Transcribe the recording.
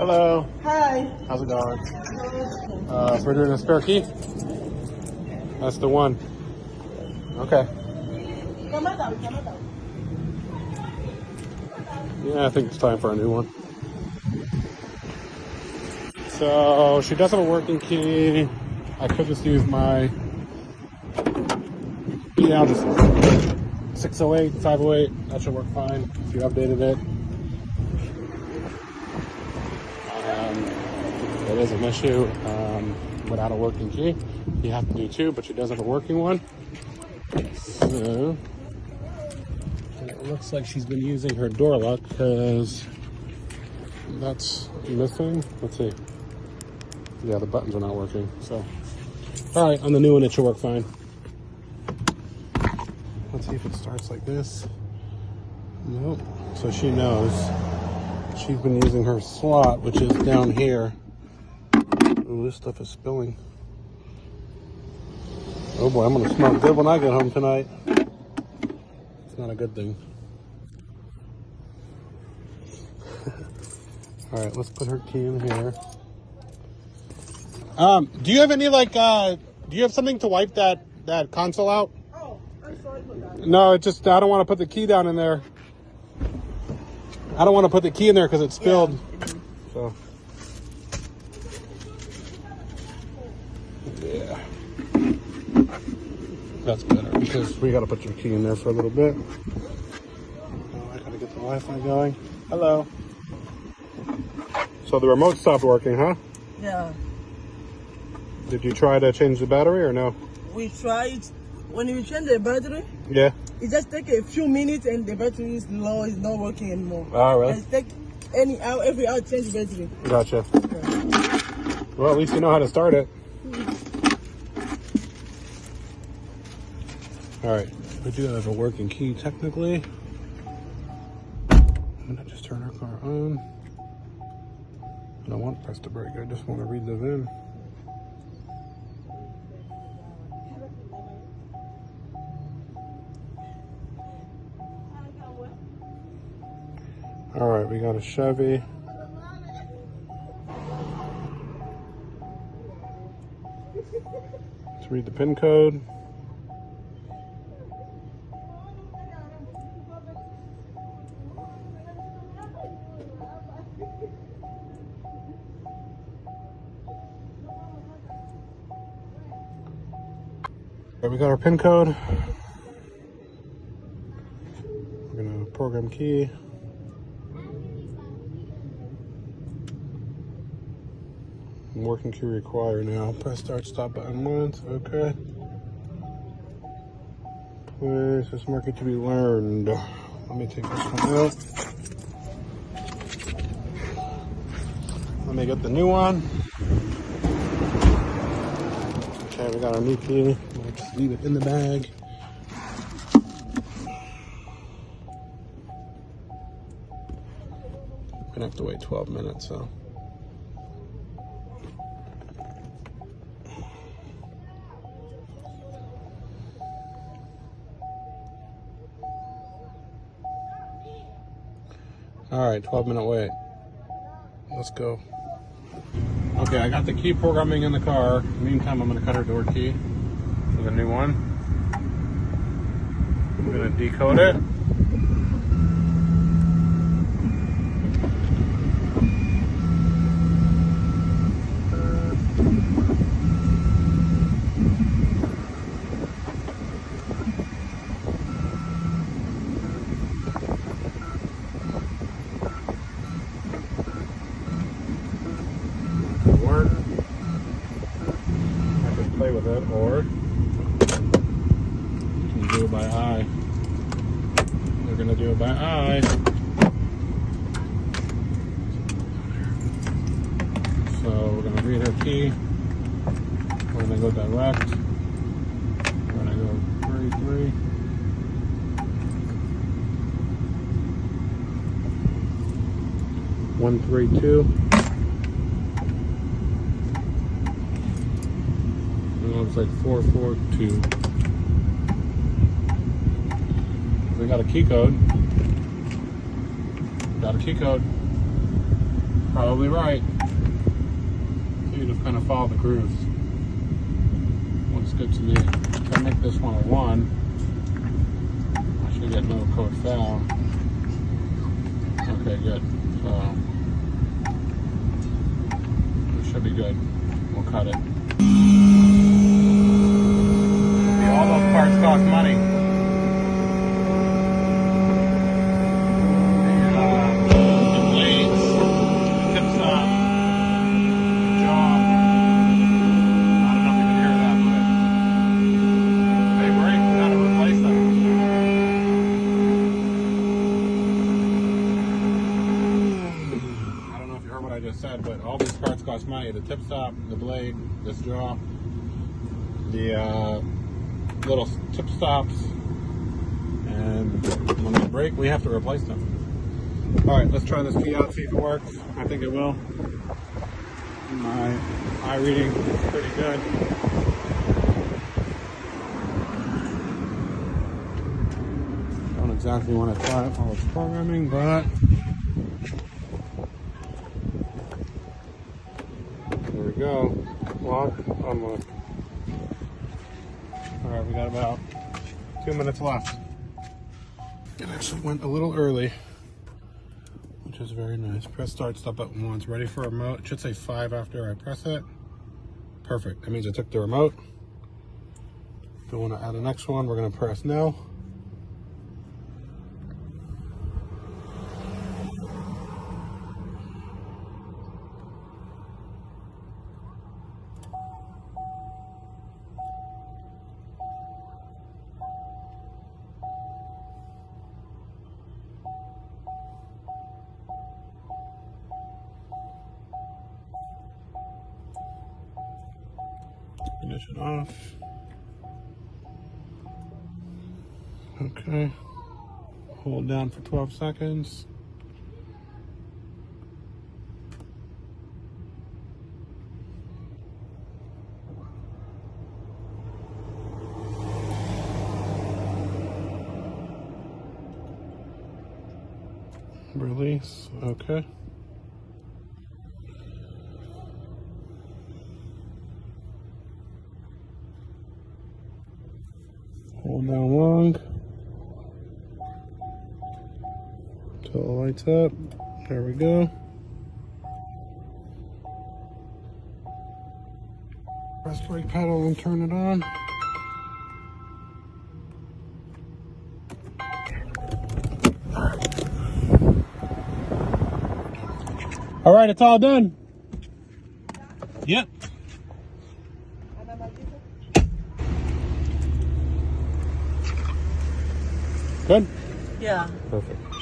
Hello. Hi. How's it going? We're doing a spare key. That's the one. Okay. Yeah, I think it's time for a new one. So she does have a working key. I could just use my, just 608, 508. That should work fine if you updated it. It is an issue without a working key. You have to do two, but she does have a working one. So it looks like she's been using her door lock because that's missing. Let's see. Yeah, the buttons are not working. So, all right, on the new one, it should work fine. Let's see if it starts like this. Nope. So she knows. She's been using her slot, which is down here. Ooh, this stuff is spilling. Oh boy, I'm gonna smell good when I get home tonight. It's not a good thing. All right, let's put her key in here. Do you have any do you have something to wipe that console out? Oh, I'm sorry for that. No, it just, I don't want to put the key down in there. I don't want to put the key in there because it spilled. So. Yeah. That's better because we got to put your key in there for a little bit. Oh, I got to get the Wi-Fi going. Hello. So the remote stopped working, huh? Yeah. Did you try to change the battery or no? We tried. When you change the battery, Yeah. it just takes a few minutes and the battery is low, it's not working anymore. Oh, really? It takes every hour change the battery. Gotcha. Yeah. Well, at least you know how to start it. All right, we do have a working key technically. I'm gonna just turn our car on. I don't want to press the brake, I just want to read the VIN. All right, we got a Chevy. Let's read the PIN code. We got our PIN code. We're gonna program key. Working key required now. Press start stop button once. Okay. Place this market to be learned. Let me take this one out. Let me get the new one. Okay, we got our new key. We'll just leave it in the bag. We're gonna have to wait 12 minutes, so. All right, 12-minute wait. Let's go. Okay, I got the key programming in the car. In the meantime, I'm gonna cut her door key for the new one. I'm gonna decode it. Work. I can play with it, or you can do it by eye. We're gonna do it by eye. So we're gonna read her key. We're gonna go direct. We're gonna go 33. One, 3, 2. Looks like 442. We got a key code. Got a key code. Probably right. So you just kind of follow the grooves. Looks good to me. If I make this one a 1, I should get no code foul. Okay, good. So it should be good. We'll cut it. See, all those parts cost money. But all these parts cost money. The tip stop, the blade, this jaw, the little tip stops, and when they break, we have to replace them. All right, let's try this key out, see if it works. I think it will. My eye reading is pretty good. Don't exactly want to try it while it's programming, but there we go. Lock, unlock. All right, we got about 2 minutes left. It actually went a little early, which is very nice. Press start, stop button once. Ready for remote. It should say 5 after I press it. Perfect. That means I took the remote. If we want to add the next one, we're going to press no. Ignition off. Okay. Hold down for 12 seconds. Release. Okay. Hold down long until it lights up. There we go. Press brake pedal and turn it on. All right, it's all done. Yep. Good? Yeah. Perfect.